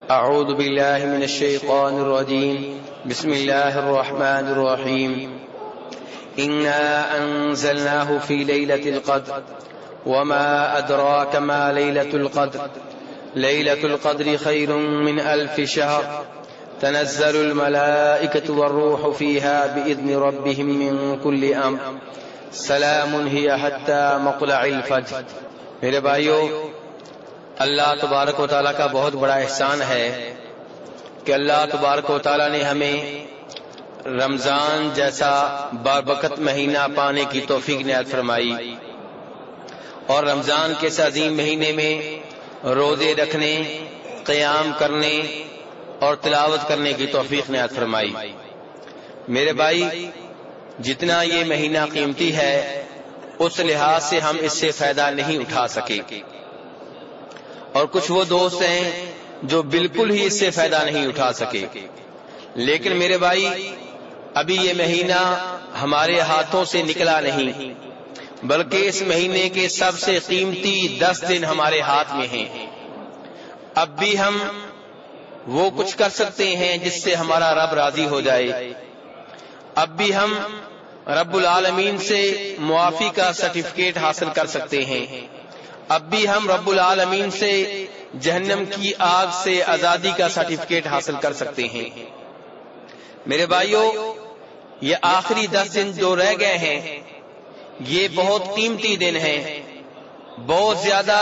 أعوذ بالله من الشيطان الرجيم بسم الله الرحمن الرحيم إنا أنزلناه في ليلة القدر وما أدراك ما ليلة القدر ليلة القدر خير من 1000 شهر تنزل الملائكة والروح فيها بإذن ربهم من كل أمر سلام هي حتى مطلع الفجر۔ میرے بھائیو، اللہ تبارک و تعالیٰ کا بہت بڑا احسان ہے کہ اللہ تبارک و تعالیٰ نے ہمیں رمضان جیسا بابرکت مہینہ پانے کی توفیق عنایت فرمائی، اور رمضان کے اس عظیم مہینے میں روزے رکھنے، قیام کرنے اور تلاوت کرنے کی توفیق عنایت فرمائی۔ میرے بھائی، جتنا یہ مہینہ قیمتی ہے اس لحاظ سے ہم اس سے فائدہ نہیں اٹھا سکے، اور کچھ وہ دوست ہیں جو بالکل ہی اس سے فائدہ نہیں اٹھا سکے۔ لیکن میرے بھائی، ابھی یہ مہینہ ہمارے ہاتھوں سے نکلا نہیں، بلکہ اس مہینے کے سب سے قیمتی 10 دن ہمارے ہاتھ میں ہیں۔ اب بھی ہم وہ کچھ کر سکتے ہیں جس سے ہمارا رب راضی ہو جائے۔ اب بھی ہم رب العالمین سے معافی کا سرٹیفکیٹ حاصل کر سکتے ہیں۔ اب بھی ہم رب العالمین سے جہنم کی آگ سے آزادی کا سرٹیفکیٹ حاصل کر سکتے ہیں۔ میرے بھائیو، یہ آخری 10 دن جو رہ گئے ہیں یہ بہت قیمتی دن ہیں، بہت زیادہ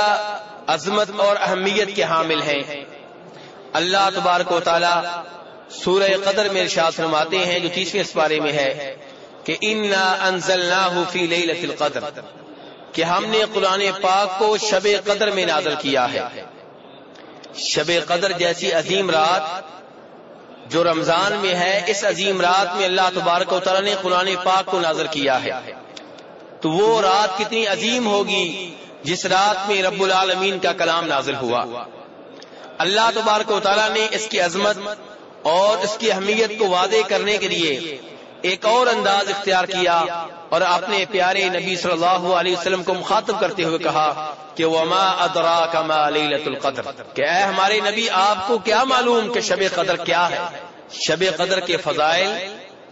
عظمت اور اہمیت کے حامل ہیں۔ اللہ تبارک و تعالی سورہ قدر میں ارشاد فرماتے ہیں، جو 30ویں سپارے میں ہے، کہ انا انزلناہ فی لیلۃ القدر، کہ ہم نے قرآن پاک کو شب قدر میں نازل کیا ہے۔ شب قدر جیسی عظیم رات جو رمضان میں ہے، اس عظیم رات میں اللہ تبارک و تعالی نے قرآن پاک کو نازل کیا ہے، تو وہ رات کتنی عظیم ہوگی جس رات میں رب العالمین کا کلام نازل ہوا۔ اللہ تبارک و تعالی نے اس کی عظمت اور اس کی اہمیت کو واضح کرنے کے لیے ایک اور انداز اختیار کیا، اور اپنے پیارے نبی صلی اللہ علیہ وسلم کو مخاطب کرتے ہوئے کہا کہ وما ادراک ما لیلۃ القدر، کہ اے ہمارے نبی، آپ کو کیا معلوم کہ شب قدر کیا ہے؟ شب قدر کے فضائل،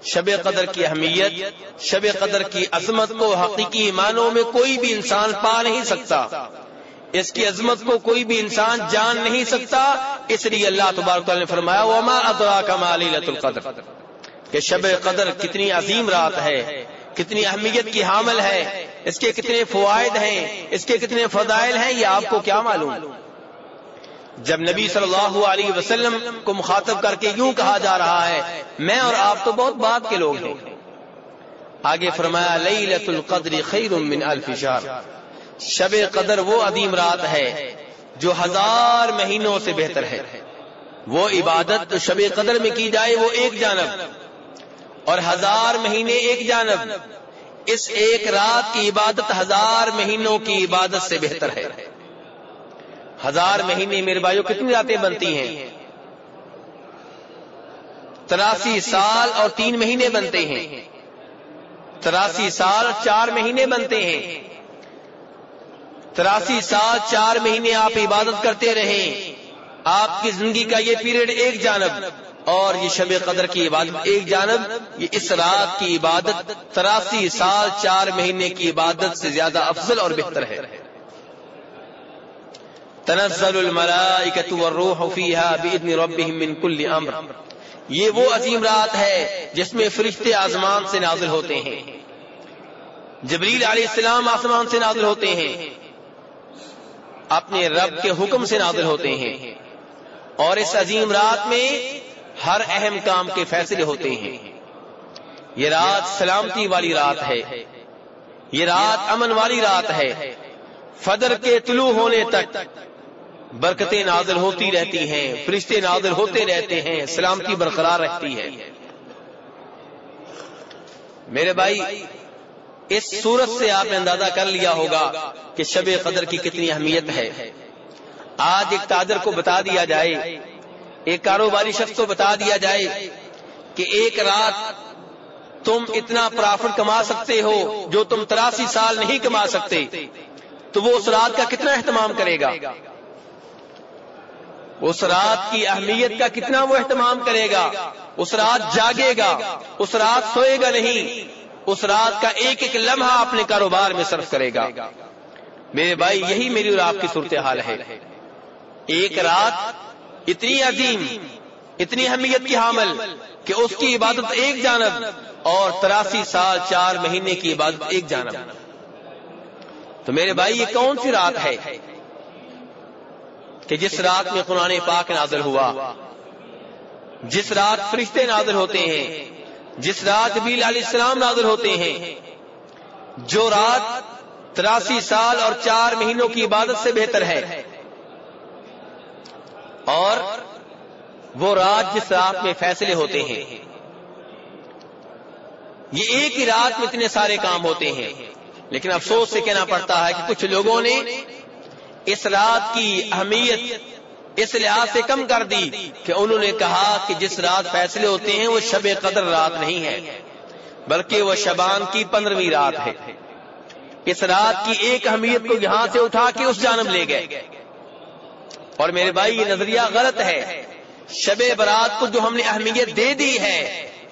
شب قدر کی اہمیت، شب قدر کی عظمت کو حقیقی معنوں میں کوئی بھی انسان پا نہیں سکتا، اس کی عظمت کو کوئی بھی انسان جان نہیں سکتا۔ اس لیے اللہ تبارک تعالیٰ نے فرمایا وما ادراک ما لیلۃ القدر، کہ شب قدر کتنی عظیم رات ہے، کتنی اہمیت کی حامل ہے، اس کے کتنے فوائد ہیں، اس کے کتنے فضائل ہیں، یہ آپ کو کیا معلوم؟ جب نبی صلی اللہ علیہ وسلم کو مخاطب کر کے یوں کہا جا رہا ہے، میں اور آپ تو بہت بعد کے لوگ ہیں، آگے فرمایا لیلۃ القدر خیر من 1000 شہر، شب قدر وہ عظیم رات ہے جو 1000 مہینوں سے بہتر ہے۔ وہ عبادت جو شب قدر میں کی جائے وہ ایک جانب، اور 1000 مہینے ایک جانب، اس ایک رات کی عبادت 1000 مہینوں کی عبادت سے بہتر ہے۔ 1000 مہینے میرے بھائیوں کتنی راتیں بنتی ہیں؟ 83 سال اور 3 مہینے بنتے ہیں، 83 سال 4 مہینے بنتے ہیں۔ 83 سال 4 مہینے آپ عبادت کرتے رہیں، آپ کی زندگی کا یہ پیریڈ ایک جانب، اور یہ شب قدر کی عبادت ایک جانب۔ یہ اس رات کی عبادت 83 سال 4 مہینے کی عبادت سے زیادہ افضل اور بہتر ہے۔ تنزل الملائکۃ والروح فیہا بإذن ربہم من کل امر، یہ وہ عظیم رات ہے جس میں فرشتے آسمان سے نازل ہوتے ہیں، جبریل علیہ السلام آسمان سے نازل ہوتے ہیں، اپنے رب کے حکم سے نازل ہوتے ہیں، اور اس عظیم رات میں ہر اہم کام کے فیصلے ہوتے ہیں۔ یہ رات سلامتی والی رات ہے، یہ رات امن والی رات ہے، فجر کے طلوع ہونے تک برکتیں نازل ہوتی رہتی ہیں، فرشتے نازل ہوتے رہتے ہیں، سلامتی برقرار رہتی ہے۔ میرے بھائی، اس صورت سے آپ نے اندازہ کر لیا ہوگا کہ شب قدر کی کتنی اہمیت ہے۔ آج ایک تاجر کو بتا دیا جائے، ایک کاروباری شخص کو بتا دیا جائے کہ ایک رات تم اتنا پرافٹ کما سکتے ہو جو تم 83 سال نہیں کما سکتے، تو وہ اس رات کا کتنا اہتمام کرے گا؟ اس رات کی اہمیت کا کتنا وہ اہتمام کرے گا، اس رات جاگے گا، اس رات سوئے گا نہیں، اس رات کا ایک ایک لمحہ اپنے کاروبار میں صرف کرے گا۔ میرے بھائی یہی میری اور آپ کی صورتحال ہے۔ ایک رات اتنی عظیم، اتنی اہمیت کی حامل کہ اس کی عبادت ایک جانب اور 83 سال 4 مہینے کی عبادت ایک جانب۔ تو میرے بھائی یہ کون سی رات ہے کہ جس رات میں قرآن پاک نازل ہوا، جس رات فرشتے نازل ہوتے ہیں، جس رات جبریل علیہ السلام نازل ہوتے ہیں، جو رات 83 سال اور 4 مہینوں کی عبادت سے بہتر ہے، اور وہ رات جس رات میں فیصلے ہوتے ہیں۔ یہ ایک ہی رات میں اتنے سارے کام ہوتے ہیں، لیکن افسوس سے کہنا پڑتا ہے کہ کچھ لوگوں نے اس رات کی اہمیت اس لحاظ سے کم کر دی کہ انہوں نے کہا کہ جس رات فیصلے ہوتے ہیں وہ شب قدر رات نہیں ہے، بلکہ وہ شعبان کی 15ویں رات ہے۔ اس رات کی ایک اہمیت کو یہاں سے اٹھا کے اس جانب لے گئے، اور میرے بھائی یہ نظریہ غلط ہے۔ شب برات کو جو ہم نے اہمیت دے دی ہے،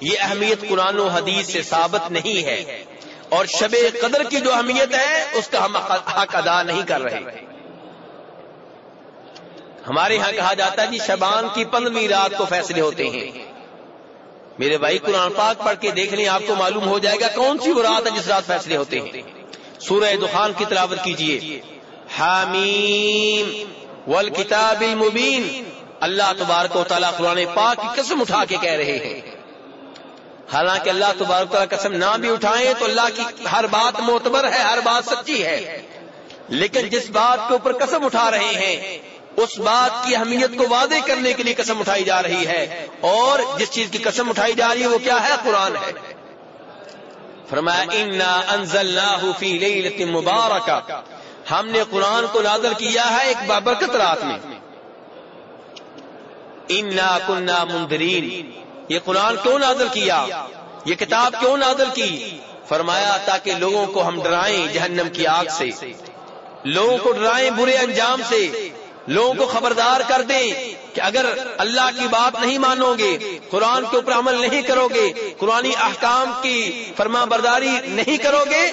یہ اہمیت قرآن و حدیث سے ثابت نہیں ہے، اور شب قدر کی جو اہمیت ہے اس کا ہم حق ادا نہیں کر رہے۔ ہمارے ہاں کہا جاتا ہے جی شعبان کی 15ویں رات کو فیصلے ہوتے ہیں۔ میرے بھائی قرآن پاک پڑھ کے دیکھ لیں، آپ کو معلوم ہو جائے گا کون سی وہ رات ہے جس رات فیصلے ہوتے ہیں۔ سورہ دخان کی تلاوت کیجئے، حامیم والکتاب المبین۔ اللہ تبارک و تعالیٰ قرآن پاک کی قسم اٹھا کے کہہ رہے ہیں، حالانکہ اللہ تبارک و تعالیٰ قسم نہ بھی اٹھائیں تو اللہ کی ہر بات معتبر ہے، ہر بات سچی ہے، لیکن جس بات کے اوپر قسم اٹھا رہے ہیں اس بات کی اہمیت کو واضح کرنے کے لیے قسم اٹھائی جا رہی ہے، اور جس چیز کی قسم اٹھائی جا رہی ہے وہ کیا ہے؟ قرآن ہے۔ فرمایا انا انزلناہ فی لیلۃ مبارکہ، ہم نے قرآن کو نازل کیا ہے ایک بابرکت رات میں۔ انا کنا منذرین، یہ قرآن کیوں نازل کیا، یہ کتاب کیوں نازل کی؟ فرمایا تاکہ لوگوں کو ہم ڈرائیں جہنم کی آگ سے، لوگوں کو ڈرائیں برے انجام سے، لوگوں کو خبردار کر دیں کہ اگر اللہ کی بات نہیں مانو گے، قرآن کے اوپر عمل نہیں کرو گے، قرآنی احکام کی فرما برداری نہیں کرو گے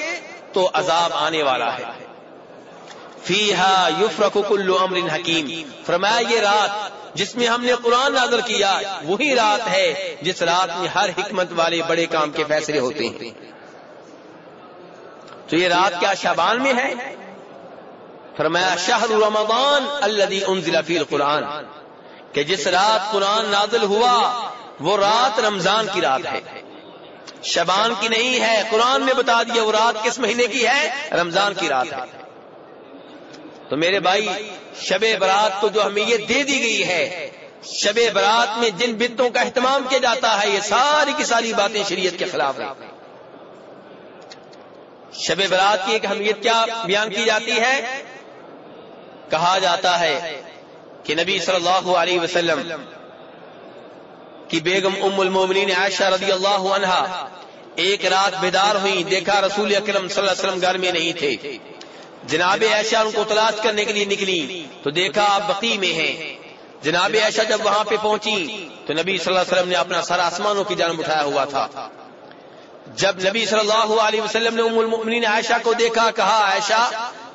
تو عذاب آنے والا ہے۔ فیہا یفرق کل امر حکیم، فرمایا یہ رات جس میں ہم نے قرآن نازل کیا وہی رات ہے جس رات میں ہر حکمت والے بڑے کام کے فیصلے ہوتے ہیں۔ تو یہ رات کیا شعبان میں ہے؟ فرمایا شہر رمضان الذی انزل فی القرآن، کہ جس رات قرآن نازل ہوا وہ رات رمضان کی رات ہے، شعبان کی نہیں ہے۔ قرآن نے بتا دیا وہ رات کس مہینے کی ہے؟ رمضان کی رات ہے۔ تو میرے بھائی شب برات کو جو اہمیت دے دی گئی ہے، شب برات میں جن بدتوں کا اہتمام کیا جاتا ہے، یہ ساری کی ساری باتیں شریعت کے خلاف ہیں۔ شب برات کی ایک اہمیت کیا بیان کی جاتی ہے؟ کہا جاتا ہے کہ نبی صلی اللہ علیہ وسلم کی بیگم ام المومنین عائشہ رضی اللہ عنہا ایک رات بیدار ہوئی، دیکھا رسول اکرم صلی اللہ علیہ وسلم گھر میں نہیں تھے۔ جناب عائشہ ان کو تلاش کرنے کے لیے نکلی تو دیکھا آپ بقیع میں ہیں۔ جناب عائشہ جب وہاں پہ پہنچی تو نبی صلی اللہ علیہ وسلم نے اپنا سر آسمانوں کی جانب اٹھایا ہوا تھا۔ جب نبی صلی اللہ علیہ وسلم نے ام المؤمنین عائشہ کو دیکھا، کہا عائشہ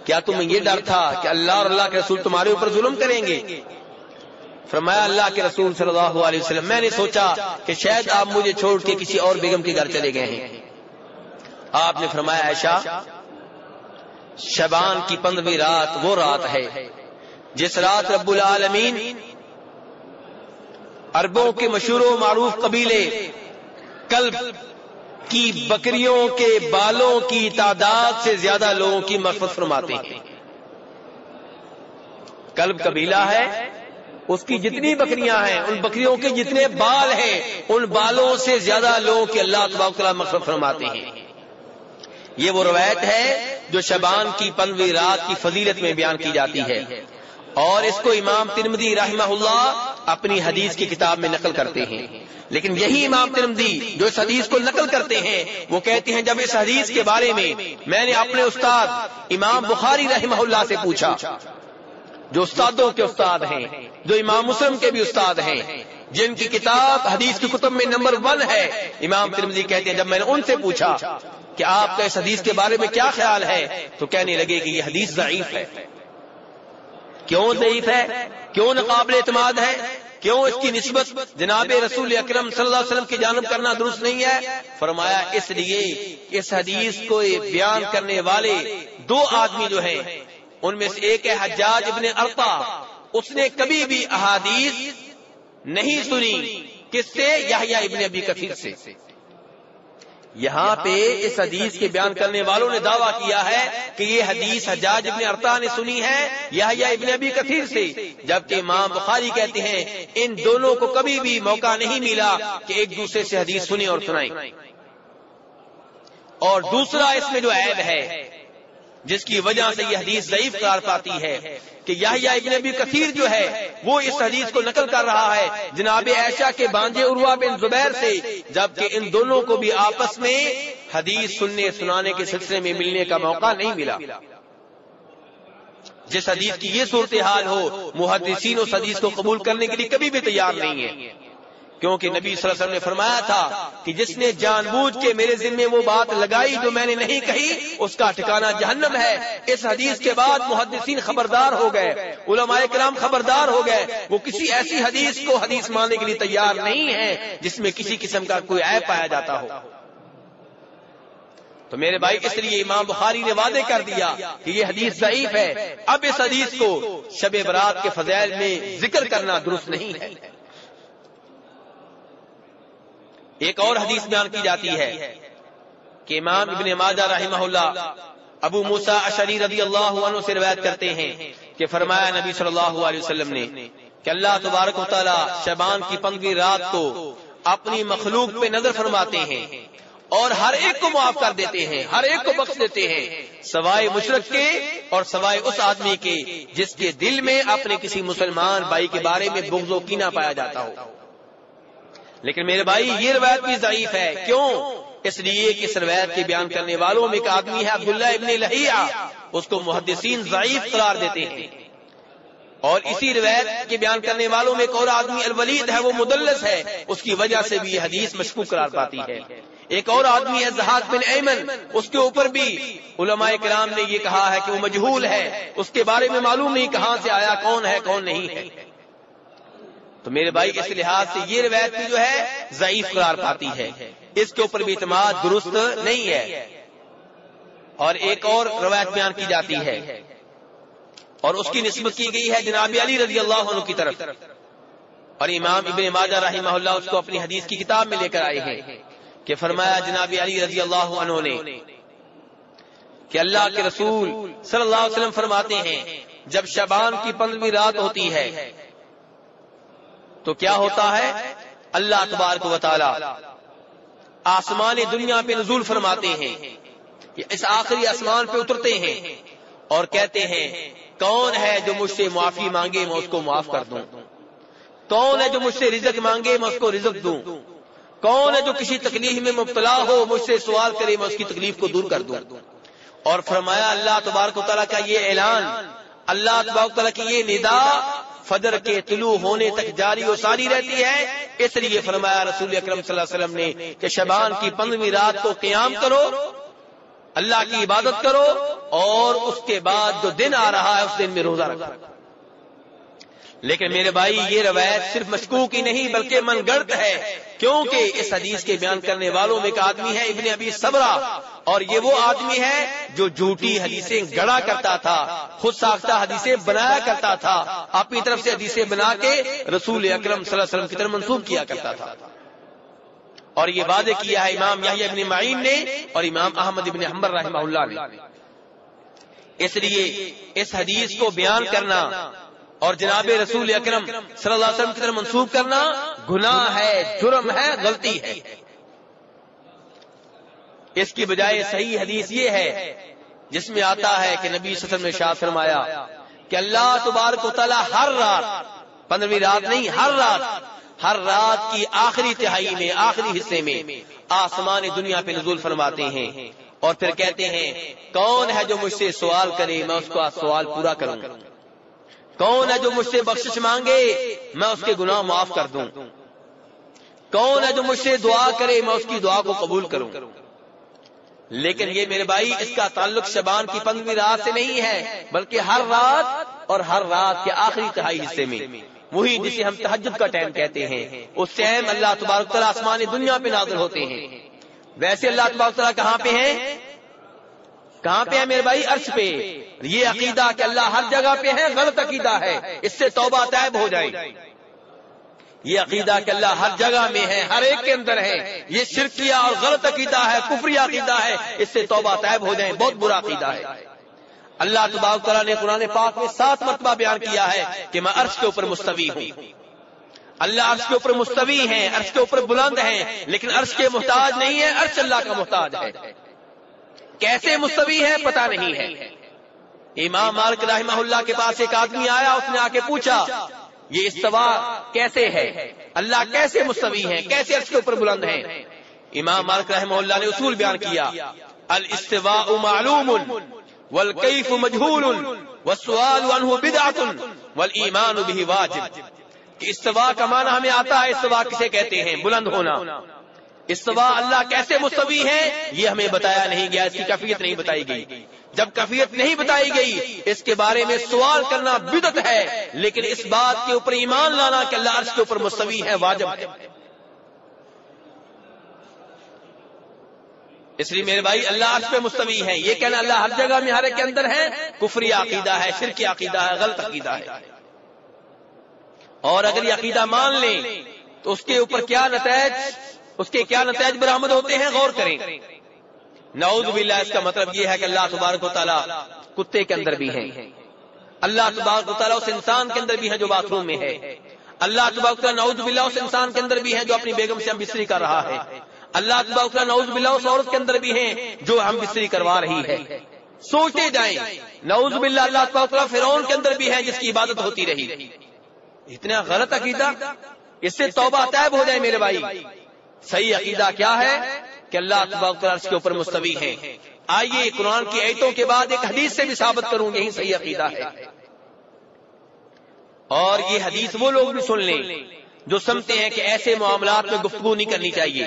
کیا تمہیں یہ ڈر تھا کہ اللہ اور اللہ کے رسول تمہارے اوپر ظلم کریں گے؟ فرمایا اللہ کے رسول صلی اللہ علیہ وسلم میں نے سوچا کہ شاید آپ مجھے چھوڑ کے کسی اور بیگم کے گھر چلے گئے ہیں۔ آپ نے فرمایا عائشہ شعبان کی 15ویں رات وہ رات ہے جس رات رب العالمین عربوں کے مشہور و معروف قبیلے کلب کی بکریوں کے بالوں کی تعداد سے زیادہ لوگوں کی مغفرت فرماتے ہیں۔ کلب قبیلہ ہے، اس کی جتنی بکریاں ہیں ان بکریوں کے جتنے بال ہیں ان بالوں سے زیادہ لوگوں کی اللہ تبارک و تعالیٰ مغفرت فرماتے ہیں۔ یہ وہ روایت ہے جو شعبان کی 15ویں رات کی فضیلت میں بیان کی جاتی ہے، اور اس کو امام ترمذی رحمہ اللہ اپنی حدیث کی کتاب میں نقل کرتے ہیں۔ لیکن یہی امام ترمذی جو اس حدیث کو نقل کرتے ہیں وہ کہتے ہیں جب اس حدیث کے بارے میں نے اپنے استاد امام بخاری رحمہ اللہ سے پوچھا جو استادوں کے استاد ہیں، جو امام مسلم کے بھی استاد ہیں، جن کی کتاب حدیث کی کتب میں نمبر 1 ہے، امام ترمذی کہتے ہیں جب میں نے ان سے پوچھا کہ آپ کا اس حدیث کے بارے میں کیا خیال ہے، تو کہنے لگے کہ یہ حدیث ضعیف ہے۔ کیوں ضعیف ہے؟ کیوں ناقابل اعتماد ہے؟ کیوں اس کی نسبت جناب رسول اکرم صلی اللہ علیہ وسلم کی جانب کرنا درست نہیں ہے؟ فرمایا اس لیے اس حدیث کو بیان کرنے والے 2 آدمی جو ہیں، ان میں سے ایک ہے حجاج ابن ارطا، اس نے کبھی بھی احادیث نہیں سنی، کس سے؟ یحییٰ ابن ابی کثیر سے۔ یہاں پہ اس حدیث کے بیان کرنے والوں نے دعویٰ کیا ہے کہ یہ حدیث حجاج ابن ارطا نے سنی ہے یحییٰ ابن ابی کثیر سے، جبکہ امام بخاری کہتے ہیں ان دونوں کو کبھی بھی موقع نہیں ملا کہ ایک دوسرے سے حدیث سنیں اور سنائیں۔ اور دوسرا اس میں جو عیب ہے جس کی وجہ سے یہ حدیث ضعیف قرار پاتی ہے کہ یحییٰ ابن ابی کثیر جو ہے وہ اس حدیث کو نقل کر رہا ہے جناب عائشہ کے بانجے عروہ بن زبیر سے، جبکہ ان دونوں کو بھی آپس میں حدیث سننے سنانے کے سلسلے میں ملنے کا موقع نہیں ملا۔ جس حدیث کی یہ صورتحال ہو، محدثین اس حدیث کو قبول کرنے کے لیے کبھی بھی تیار نہیں ہے، کیونکہ نبی صلی اللہ علیہ وسلم نے فرمایا تھا کہ جس نے جان بوجھ کے میرے ذمے وہ بات لگائی جو میں نے نہیں کہی، اس کا ٹھکانہ جہنم ہے۔ اس حدیث کے بعد محدثین خبردار ہو گئے، علماء کرام خبردار ہو گئے، وہ کسی ایسی حدیث کو حدیث ماننے کے لیے تیار نہیں ہے جس میں کسی قسم کا کوئی عیب پایا جاتا ہو۔ تو میرے بھائی اس لیے امام بخاری نے واضح کر دیا کہ یہ حدیث ضعیف ہے۔ اب اس حدیث کو شب برات کے فضائل میں ذکر کرنا درست نہیں ہے۔ ایک اور حدیث بیان کی جاتی ہے کہ امام ابن ماجہ رحمہ اللہ ابو موسیٰ اشعری رضی اللہ عنہ سے روایت کرتے ہیں کہ فرمایا نبی صلی اللہ علیہ وسلم نے کہ اللہ تبارک و تعالی شعبان کی 15ویں رات کو اپنی مخلوق پہ نظر فرماتے ہیں اور ہر ایک کو معاف کر دیتے ہیں، ہر ایک کو بخش دیتے ہیں، سوائے مشرک کے اور سوائے اس آدمی کے جس کے دل میں اپنے کسی مسلمان بھائی کے بارے میں بغض و کینہ پایا جاتا ہو۔ لیکن میرے بھائی یہ روایت بھی ضعیف ہے۔ کیوں؟ اس لیے کہ اس روایت کے بیان کرنے والوں میں ایک آدمی ہے عبداللہ ابن لہیعہ، اس کو محدثین ضعیف قرار دیتے ہیں، اور اسی روایت کے بیان کرنے والوں میں ایک اور آدمی الولید ہے، وہ مدلس ہے، اس کی وجہ سے بھی یہ حدیث مشکوک قرار پاتی ہے۔ ایک اور آدمی ہے ضحاک بن ایمن، اس کے اوپر بھی علماء کرام نے یہ کہا ہے کہ وہ مجہول ہے، اس کے بارے میں معلوم نہیں کہاں سے آیا، کون ہے کون نہیں ہے۔ تو میرے بھائی اس لحاظ سے یہ روایت بھی جو ہے ضعیف قرار پاتی ہے، اس کے اوپر بھی اعتماد درست نہیں ہے۔ اور ایک اور روایت بیان کی جاتی ہے اور اس کی نسبت کی گئی ہے جناب علی رضی اللہ عنہ کی طرف، اور امام ابن ماجہ رحمہ اللہ اس کو اپنی حدیث کی کتاب میں لے کر آئے ہیں کہ فرمایا جناب علی رضی اللہ عنہ نے کہ اللہ کے رسول صلی اللہ علیہ وسلم فرماتے ہیں جب شعبان کی 15ویں رات ہوتی ہے تو کیا ہوتا ہے؟ اللہ تبارک و تعالی آسمان دنیا پہ نزول فرماتے ہیں، اس آخری آسمان پہ اترتے ہیں اور کہتے ہیں کون ہے جو مجھ سے معافی مانگے میں اس کو معاف کر دوں، کون ہے جو مجھ سے رزق مانگے میں اس کو رزق دوں، کون ہے جو کسی تکلیف میں مبتلا ہو مجھ سے سوال کرے میں اس کی تکلیف کو دور کر دوں۔ اور فرمایا اللہ تبارک و تعالیٰ کا یہ اعلان، اللہ تبارک و تعالیٰ کی یہ ندا فجر کے طلوع ہونے تک جاری و ساری رہتی ہے۔ اس لیے فرمایا رسول اکرم صلی اللہ علیہ وسلم نے کہ شعبان کی 15ویں رات کو قیام کرو، اللہ کی عبادت کرو، اور اس کے بعد جو دن آ رہا ہے اس دن میں روزہ رکھو۔ لیکن میرے بھائی یہ روایت صرف مشکوک ہی نہیں بلکہ من گڑت ہے، کیونکہ اس حدیث کے بیان کرنے والوں میں ایک آدمی ہے ابن ابی صبرہ، اور یہ وہ آدمی ہے جو جھوٹی حدیثیں گڑا کرتا تھا، خود ساختہ حدیثیں بنایا کرتا تھا، اپنی طرف سے حدیثیں بنا کے رسول اکرم صلی اللہ علیہ وسلم کی طرف منسوب کیا کرتا تھا۔ اور یہ واضح کیا ہے امام یحییٰ ابن معین نے اور امام احمد ابن حنبل رحمہ اللہ نے۔ اس لیے اس حدیث کو بیان کرنا اور جناب رسول اکرم صلی اللہ علیہ وسلم کی طرف منسوب کرنا گناہ ہے، جرم ہے، غلطی ہے۔ اس کی بجائے صحیح حدیث یہ ہے جس میں آتا ہے کہ نبی صلی اللہ علیہ وسلم نے ارشاد فرمایا کہ اللہ تبارک و تعالی ہر رات، 15ویں رات نہیں، ہر رات کی آخری تہائی میں، آخری حصے میں آسمان دنیا پہ نزول فرماتے ہیں اور پھر کہتے ہیں کون ہے جو مجھ سے سوال کرے میں اس کا سوال پورا کروں، کون ہے جو مجھ سے بخشش مانگے میں اس کے گناہ معاف کر دوں؟ کون ہے جو مجھ سے دعا کرے میں اس کی دعا کو قبول کروں؟ لیکن یہ میرے بھائی اس کا تعلق شعبان کی 15ویں رات سے نہیں ہے، بلکہ ہر رات اور ہر رات کے آخری تہائی حصے میں، وہی جسے ہم تہجد کا ٹائم کہتے ہیں، اس ٹائم اللہ تبارک تعالیٰ آسمان دنیا پہ نازل ہوتے ہیں۔ ویسے اللہ تبارک تعالیٰ کہاں پہ ہیں؟ کہاں پہ ہے میرے بھائی؟ عرش پہ۔ یہ عقیدہ کہ اللہ ہر جگہ پہ ہے غلط عقیدہ ہے، اس سے توبہ طیب ہو جائے۔ یہ عقیدہ کہ اللہ ہر جگہ میں ہے، ہر ایک کے اندر ہے، یہ شرکیہ اور غلط عقیدہ ہے، کفری عقیدہ ہے، اس سے توبہ طیب ہو جائیں، بہت برا عقیدہ ہے۔ اللہ تبارک تعالیٰ نے قرآن پاک میں 7 مرتبہ بیان کیا ہے کہ میں عرش کے اوپر مستوی ہوں۔ اللہ عرش کے اوپر مستوی ہیں، عرش کے اوپر بلند ہیں، لیکن عرش کے محتاج نہیں ہے، عرش اللہ کا محتاج ہے۔ کیسے مستوی ہے پتہ نہیں ہے۔ امام مالک رحمہ اللہ کے پاس ایک آدمی آیا، اس نے آ کے پوچھا یہ استوا کیسے ہے؟ اللہ کیسے مستوی ہیں، کیسے عرش کے اوپر بلند ہیں؟ امام مالک رحمہ اللہ نے اصول بیان کیا، الاستواء معلوم والکیف مجہول والسؤال عنہ بدعۃ والایمان بہ واجب۔ کہ استوا کا معنی ہمیں آتا ہے، استوا کسے کہتے ہیں؟ بلند ہونا۔ استوا اللہ کیسے مستوی ہے یہ ہمیں بتایا نہیں گیا، اس کی کیفیت نہیں بتائی گئی۔ جب کیفیت نہیں بتائی گئی اس کے بارے میں سوال کرنا بدعت ہے، لیکن اس بات کے اوپر ایمان لانا کہ اللہ عرش کے اوپر مستوی ہے واجب ہے۔ اس لیے میرے بھائی اللہ عرش پہ مستوی ہے، یہ کہنا اللہ ہر جگہ میں ہر ایک کے اندر ہے، کفری عقیدہ ہے، شرکی عقیدہ ہے، غلط عقیدہ ہے۔ اور اگر یہ عقیدہ مان لیں تو اس کے اوپر کیا نتائج برآمد ہوتے ہیں، غور کریں۔ نعوذ باللہ، اس کا مطلب یہ ہے کہ اللہ تبارک و تعالیٰ کتے کے اندر بھی ہیں، اللہ تبارک و تعالیٰ اس انسان کے اندر بھی ہے جو باتھ روم میں ہے، اللہ تبارک و تعالیٰ نعوذ باللہ اس انسان کے اندر بھی ہے جو اپنی بیگم سے ہم بستری کر رہا ہے، اللہ تبارک و تعالیٰ نعوذ باللہ اس عورت کے اندر بھی ہیں جو ہم بستری کروا رہی ہے۔ سوچتے جائیں، نعوذ باللہ اللہ تبارک و تعالیٰ فرعون کے اندر بھی ہے جس کی عبادت ہوتی رہی۔ اتنا غلط عقیدہ، اس سے توبہ طیب ہو جائے میرے بھائی۔ صحیح عقیدہ کیا ہے کہ اللہ تبارک و تعالیٰ عرش کے اوپر مستوی ہیں۔ آئیے قرآن کی آیتوں کے بعد ایک حدیث سے بھی ثابت کروں، یہی صحیح عقیدہ ہے۔ اور یہ حدیث وہ لوگ بھی سن لیں جو سمجھتے ہیں کہ ایسے معاملات میں گفتگو نہیں کرنی چاہیے۔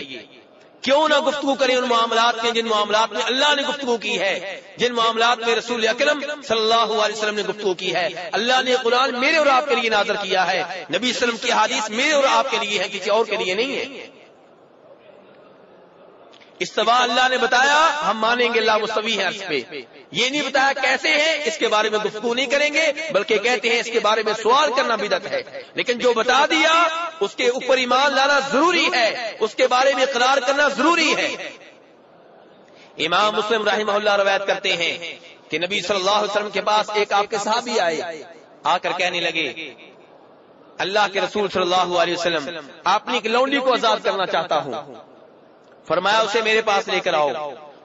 کیوں نہ گفتگو کریں ان معاملات میں جن معاملات میں اللہ نے گفتگو کی ہے، جن معاملات میں رسول اکرم صلی اللہ علیہ وسلم نے گفتگو کی ہے۔ اللہ نے قرآن میرے اور آپ کے لیے نازل کیا ہے، نبی صلی اللہ علیہ وسلم کی حدیث میرے اور آپ کے لیے ہے، کسی اور کے لیے نہیں ہے۔ استوا اللہ نے بتایا، ہم مانیں گے اللہ مستوی ہے عرش پہ۔ یہ نہیں بتایا کیسے ہے، اس کے بارے میں گفتگو نہیں کریں گے، بلکہ کہتے ہیں اس کے بارے میں سوال کرنا بدعت ہے۔ لیکن جو بتا دیا اس کے اوپر ایمان لانا ضروری ہے، اس کے بارے میں اقرار کرنا ضروری ہے۔ امام مسلم رحمہ اللہ روایت کرتے ہیں کہ نبی صلی اللہ علیہ وسلم کے پاس ایک آپ کے صحابی آئے، آ کر کہنے لگے اللہ کے رسول صلی اللہ علیہ وسلم، اپنی ایک لونڈی کو آزاد کرنا چاہتا ہوں۔ فرمایا اسے میرے پاس لے کر آؤ۔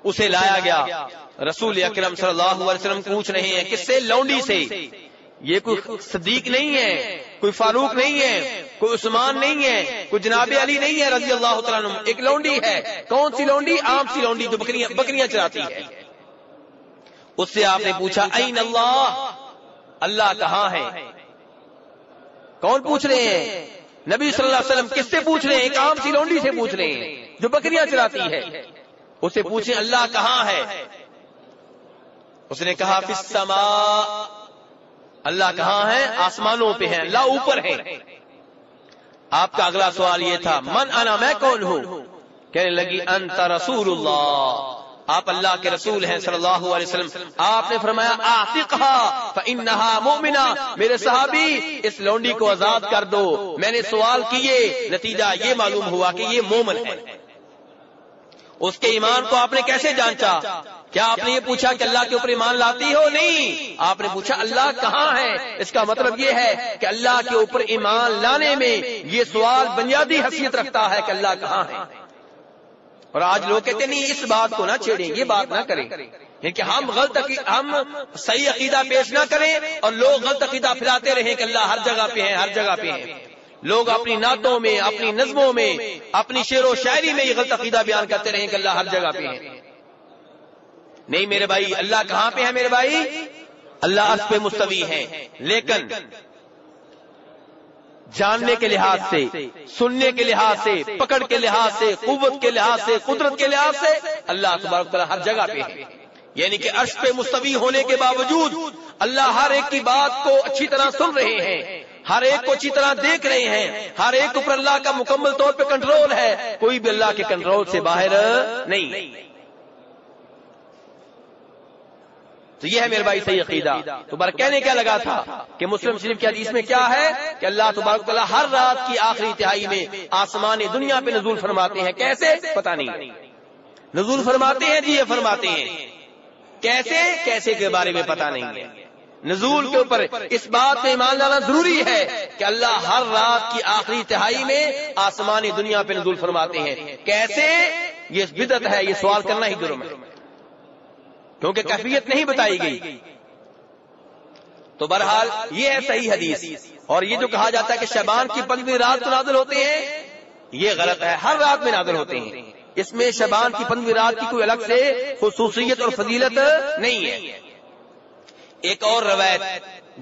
اسے لایا گیا، رسول اکرم صلی اللہ علیہ وسلم پوچھ رہے ہیں کس سے؟ لونڈی سے۔ یہ کوئی صدیق نہیں ہے، کوئی فاروق نہیں ہے، کوئی عثمان نہیں ہے، کوئی جناب علی نہیں ہے رضی اللہ تعالیٰ عنہ، ایک لونڈی ہے۔ کون سی لونڈی؟ عام سی لونڈی جو بکریاں چراتی ہے۔ اس سے آپ نے پوچھا این اللہ، اللہ کہاں ہے؟ کون پوچھ رہے ہیں؟ نبی صلی اللہ علیہ وسلم۔ کس سے پوچھ رہے ہیں؟ ایک عام سی لونڈی سے پوچھ رہے ہیں جو بکریاں چراتی ہے۔ اسے پوچھیں اللہ کہاں ہے؟ اس نے کہا فی السماء، اللہ کہاں ہے؟ آسمانوں پہ ہے، اللہ اوپر ہے۔ آپ کا اگلا سوال یہ تھا من انا، میں کون ہوں؟ کہنے لگی انت رسول اللہ، آپ اللہ کے رسول ہیں صلی اللہ علیہ وسلم۔ آپ نے فرمایا اعتقها فانها مؤمنہ، میرے صحابی اس لونڈی کو آزاد کر دو۔ میں نے سوال کیے، نتیجہ یہ معلوم ہوا کہ یہ مومن ہے۔ اس کے ایمان کو آپ نے کیسے جانچا؟ کیا آپ نے یہ پوچھا کہ اللہ کے اوپر ایمان لاتی ہو؟ نہیں، آپ نے پوچھا اللہ کہاں ہے۔ اس کا مطلب یہ ہے کہ اللہ کے اوپر ایمان لانے میں یہ سوال بنیادی حیثیت رکھتا ہے کہ اللہ کہاں ہے۔ اور آج لوگ کہتے ہیں نہیں اس بات کو نہ چھیڑیں، یہ بات نہ کریں، کہ ہم ہم صحیح عقیدہ پیش نہ کریں اور لوگ غلط عقیدہ پھیلاتے رہیں کہ اللہ ہر جگہ پہ ہے، ہر جگہ پہ ہے۔ لوگ اپنی نعتوں میں، اپنی نظموں میں، اپنی شعر و شاعری میں یہ غلط عقیدہ بیان کرتے رہیں کہ اللہ ہر جگہ پہ ہے۔ نہیں میرے بھائی، اللہ کہاں پہ ہے میرے بھائی؟ اللہ عرش پہ مستوی ہیں، لیکن جاننے کے لحاظ سے، سننے کے لحاظ سے، پکڑ کے لحاظ سے، قوت کے لحاظ سے، قدرت کے لحاظ سے اللہ تبارک و تعالی ہر جگہ پہ ہے. یعنی کہ عرش پہ مستوی ہونے کے باوجود اللہ ہر ایک کی بات کو اچھی طرح سن رہے ہیں، ہر ایک کو اچھی طرح دیکھ رہے ہیں، ہر ایک اوپر اللہ کا مکمل طور پہ کنٹرول ہے، کوئی بھی اللہ کے کنٹرول سے باہر نہیں. تو یہ ہے میرے بھائی صحیح عقیدہ. تو بار کہنے کیا لگا تھا کہ مسلم شریف کی حدیث میں کیا ہے کہ اللہ تبارک و تعالیٰ ہر رات کی آخری تہائی میں آسمان دنیا پہ نزول فرماتے ہیں. کیسے؟ پتہ نہیں. نزول فرماتے ہیں جی، یہ فرماتے ہیں. کیسے کے بارے میں پتہ نہیں ہے. نزول کے اوپر اس بات میں ایمان لانا ضروری ہے کہ اللہ ہر رات کی آخری تہائی میں آسمان دنیا پہ نزول فرماتے ہیں. کیسے؟ یہ بدعت ہے، یہ سوال کرنا ہی جرم ہے، کیونکہ کیفیت نہیں بتائی گئی. تو بہرحال یہ ہے صحیح حدیث. اور یہ جو کہا جاتا ہے کہ شعبان کی 15ویں رات کو نازل ہوتے ہیں، یہ غلط ہے. ہر رات میں نازل ہوتے ہیں. اس میں شعبان کی 15ویں رات کی کوئی الگ سے خصوصیت اور فضیلت نہیں ہے. ایک اور روایت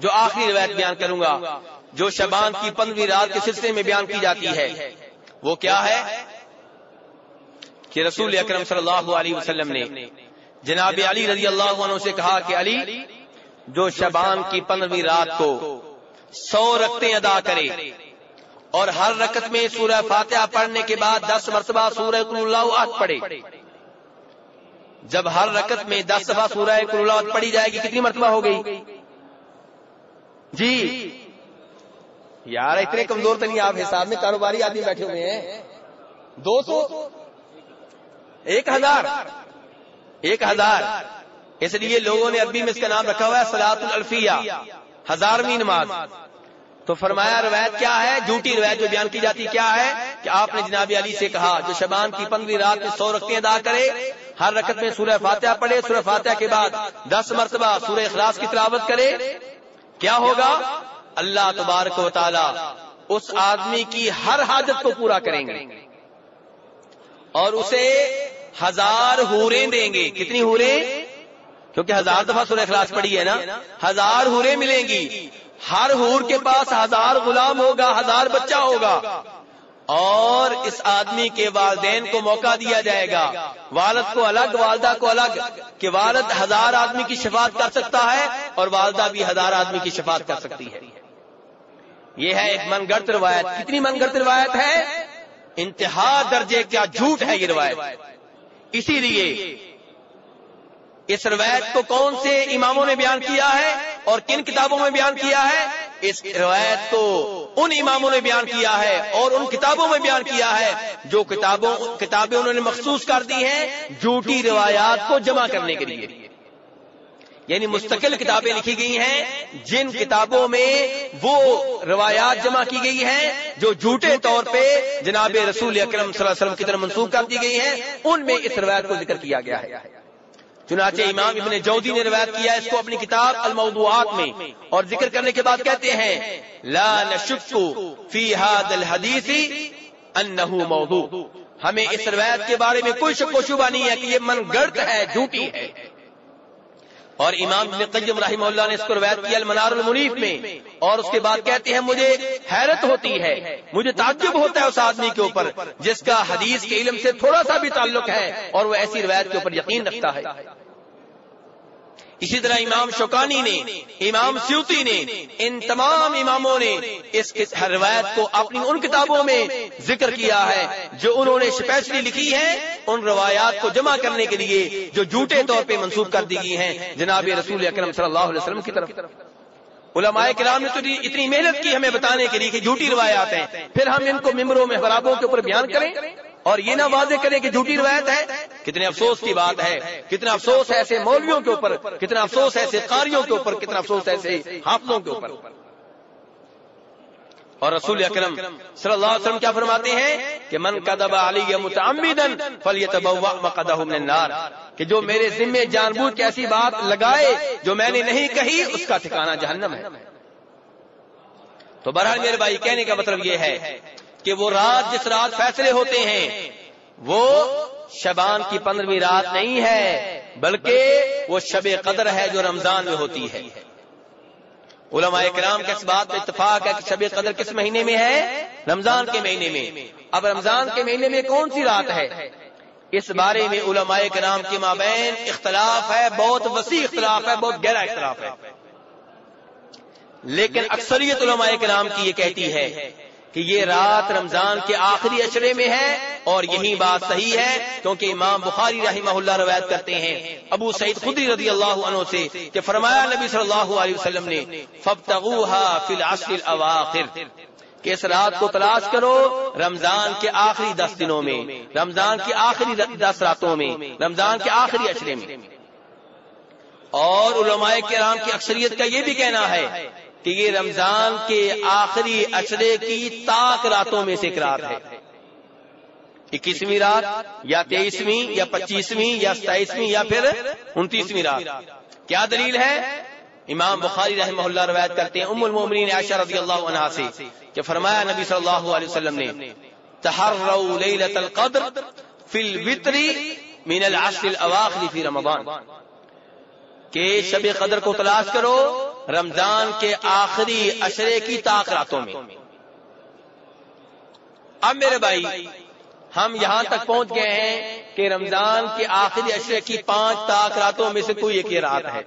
جو آخری روایت بیان کروں گا، جو شعبان کی 15ویں رات کے سلسلے میں بیان کی جاتی ہے، وہ کیا ہے کہ رسول اکرم صلی اللہ علیہ وسلم نے جناب علی رضی اللہ عنہ سے کہا کہ علی، جو شعبان کی 15ویں رات کو 100 رکعتیں ادا کرے اور ہر رکعت میں سورہ فاتحہ پڑھنے کے بعد 10 مرتبہ سورہ قل اللہ احد پڑھے. جب ہر رکعت میں 10 دفعہ سورہ قل اللہ احد پڑھی جائے گی، کتنی مرتبہ ہو گئی جی؟ یار اتنے کمزور تو نہیں آپ حساب میں، کاروباری آدمی بیٹھے ہوئے ہیں. 200 1000. اس لیے لوگوں نے عربی میں اس کا نام رکھا ہوا ہے صلاۃ الالفیہ، 1000ویں نماز. تو فرمایا روایت کیا ہے، جھوٹی روایت جو بیان کی جاتی کیا ہے کہ آپ نے جناب علی سے کہا جو شعبان کی 15ویں رات میں 100 رکعتیں ادا کرے، ہر رکعت میں سورہ فاتحہ پڑھے، سورہ فاتحہ کے بعد 10 مرتبہ سورہ اخلاص کی تلاوت کرے، کیا ہوگا؟ اللہ تبارک و تعالی اس آدمی کی ہر حاجت کو پورا کریں گے اور اسے 1000 حوریں دیں گے. کتنی حوریں؟ کیونکہ 1000 دفعہ سورہ اخلاص پڑھی ہے نا، 1000 حوریں ملیں گی. ہر حور کے پاس 1000 غلام ہوگا، 1000 بچہ ہوگا. اور اس آدمی کے والدین کو موقع دیا جائے گا، والد کو الگ، والدہ کو الگ، کہ والد 1000 آدمی کی شفاعت کر سکتا ہے اور والدہ بھی 1000 آدمی کی شفاعت کر سکتی ہے. یہ ہے ایک من گڑت روایت. کتنی من گڑت روایت ہے، انتہا درجے کا جھوٹ ہے یہ روایت. اسی لیے اس روایت کو کون سے اماموں نے بیان کیا ہے اور کن کتابوں میں بیان کیا ہے؟ اس روایت کو ان اماموں نے بیان کیا ہے اور ان کتابوں میں بیان کیا ہے جو کتابیں انہوں نے مخصوص کر دی ہیں جھوٹی روایات کو جمع کرنے کے لیے. یعنی مستقل کتابیں لکھی گئی ہیں جن کتابوں میں وہ روایات جمع کی گئی ہیں جو جھوٹے طور پہ جناب رسول اکرم صلی اللہ علیہ وسلم کی طرف منسوب کر دی گئی ہیں، ان میں اس روایت کو ذکر کیا گیا ہے. چنانچہ امام ابن جوزی نے روایت کیا ہے اس کو اپنی کتاب الموضوعات میں، اور ذکر کرنے کے بعد کہتے ہیں لا نشک فی ھذا الحدیث انہ موضوع. ہمیں اس روایت کے بارے میں کوئی شک و شبہ نہیں ہے کہ یہ من گڑت ہے، جھوٹی ہے. اور امام ابن قیم رحمہ اللہ نے اس کو روایت کیا المنار المنیف میں، اور اس کے بعد کہتے ہیں مجھے حیرت ہوتی ہے، مجھے تعجب ہوتا ہے اس آدمی کے اوپر جس کا حدیث کے علم سے تھوڑا سا بھی تعلق ہے اور وہ ایسی روایت کے اوپر یقین رکھتا ہے. اسی طرح امام شوکانی نے، امام سیوطی نے، ان تمام اماموں نے اس روایت کو اپنی ان کتابوں میں ذکر کیا ہے جو انہوں نے اسپیشلی لکھی ہے ان روایات کو جمع کرنے کے لیے جو جھوٹے طور پہ منسوب کر دی گئی ہیں جناب رسول اکرم صلی اللہ علیہ وسلم کی طرف. علماء کرام نے تو اتنی محنت کی ہمیں بتانے کے لیے کہ جھوٹی روایات ہیں، پھر ہم ان کو ممبروں میں محرابوں کے اوپر بیان کریں اور یہ نہ واضح کریں کہ جھوٹی روایت ہے. کتنے افسوس کی بات ہے، کتنا افسوس ہے ایسے مولویوں کے اوپر، کتنا افسوس ہے ایسے قاریوں کے اوپر، کتنا افسوس ہے ایسے حافظوں کے اوپر. اور رسول اکرم صلی اللہ علیہ وسلم کیا فرماتے ہیں کہ من کذب علی متعمدا فلیتبوأ مقعدہ من النار، کہ جو میرے ذمے جان بوجھ کے ایسی بات لگائے جو میں نے نہیں کہی اس کا ٹھکانہ جہنم ہے. تو بہرحال میرے بھائی کہنے کا مطلب یہ ہے کہ وہ رات جس رات فیصلے ہوتے ہیں وہ شعبان کی 15ویں رات نہیں ہے، بلکہ وہ شب قدر ہے جو رمضان میں ہوتی ہے. علماء کرام کے اس بات پہ اتفاق ہے کہ شب قدر کس مہینے میں ہے؟ رمضان کے مہینے میں۔ اب رمضان کے مہینے میں کون سی رات ہے؟ اس بارے میں علماء کرام کے مابین اختلاف ہے، بہت وسیع اختلاف ہے، بہت گہرا اختلاف ہے، لیکن اکثریت علماء کرام کی یہ کہتی ہے کہ یہ رات رمضان کے آخری عشرے میں ہے، اور یہی بات صحیح ہے کیونکہ امام بخاری رحمہ اللہ روایت کرتے ہیں ابو سعید خدری رضی اللہ عنہ سے کہ فرمایا نبی صلی اللہ علیہ وسلم نے فابتغوها فی العشر الاواخر، کہ اس رات کو تلاش کرو رمضان کے آخری 10 دنوں میں، رمضان کی آخری 10 راتوں میں، رمضان کے آخری عشرے میں۔ اور علماء کرام کی اکثریت کا یہ بھی کہنا ہے کہ یہ رمضان کے آخری عشرے کی طاق راتوں میں سے ایک رات ہے، 21ویں رات یا 23ویں یا 25ویں یا 27ویں یا پھر 29ویں رات۔ کیا دلیل ہے؟ امام بخاری رحمہ اللہ روایت کرتے ہیں ام المومنین عائشہ رضی اللہ عنہا سے کہ فرمایا نبی صلی اللہ علیہ وسلم نے تحروا لیلۃ القدر فی الوتر من العشر الاواخر فی رمضان، کہ شب قدر کو تلاش کرو رمضان کے آخری عشرے کی طاق راتوں میں۔ اب میرے بھائی ہم یہاں تک پہنچ گئے ہیں کہ رمضان کے آخری عشرے کی 5 طاق راتوں میں سے کوئی ایک یہ رات ہے۔